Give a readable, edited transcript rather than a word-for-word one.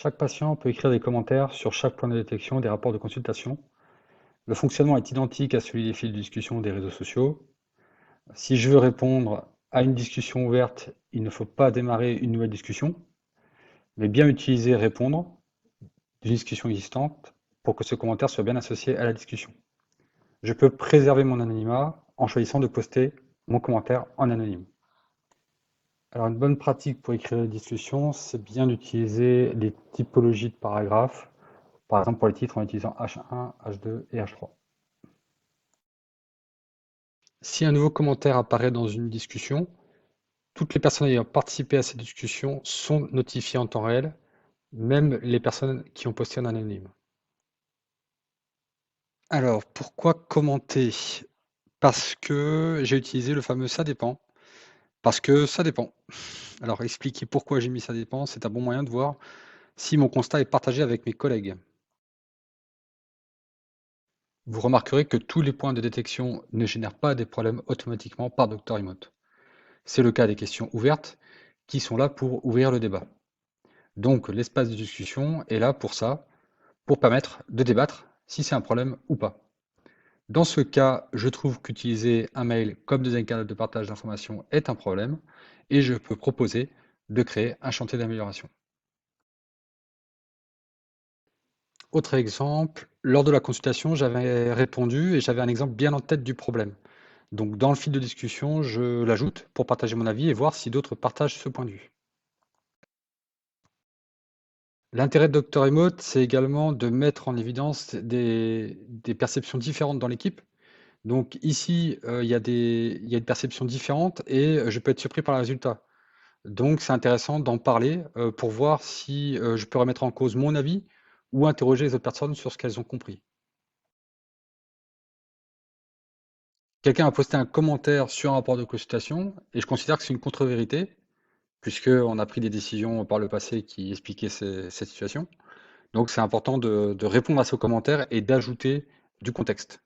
Chaque patient peut écrire des commentaires sur chaque point de détection des rapports de consultation. Le fonctionnement est identique à celui des fils de discussion des réseaux sociaux. Si je veux répondre à une discussion ouverte, il ne faut pas démarrer une nouvelle discussion, mais bien utiliser répondre d'une discussion existante pour que ce commentaire soit bien associé à la discussion. Je peux préserver mon anonymat en choisissant de poster mon commentaire en anonyme. Alors une bonne pratique pour écrire des discussions, c'est bien d'utiliser les typologies de paragraphes, par exemple pour les titres en utilisant H1, H2 et H3. Si un nouveau commentaire apparaît dans une discussion, toutes les personnes ayant participé à cette discussion sont notifiées en temps réel, même les personnes qui ont posté en anonyme. Alors, pourquoi commenter? Parce que j'ai utilisé le fameux ça dépend. Parce que ça dépend. Alors, expliquer pourquoi j'ai mis ça dépend, c'est un bon moyen de voir si mon constat est partagé avec mes collègues. Vous remarquerez que tous les points de détection ne génèrent pas des problèmes automatiquement par Dr. Emote. C'est le cas des questions ouvertes qui sont là pour ouvrir le débat. Donc, l'espace de discussion est là pour ça, pour permettre de débattre si c'est un problème ou pas. Dans ce cas, je trouve qu'utiliser un mail comme deuxième canal de partage d'informations est un problème et je peux proposer de créer un chantier d'amélioration. Autre exemple, lors de la consultation, j'avais répondu et j'avais un exemple bien en tête du problème. Donc dans le fil de discussion, je l'ajoute pour partager mon avis et voir si d'autres partagent ce point de vue. L'intérêt de Dr. Emote, c'est également de mettre en évidence des perceptions différentes dans l'équipe. Donc ici, il y a une perception différente et je peux être surpris par le résultat. Donc c'est intéressant d'en parler, pour voir si, je peux remettre en cause mon avis ou interroger les autres personnes sur ce qu'elles ont compris. Quelqu'un a posté un commentaire sur un rapport de consultation et je considère que c'est une contre-vérité, puisqu'on a pris des décisions par le passé qui expliquaient cette situation. Donc c'est important de répondre à ce commentaire et d'ajouter du contexte.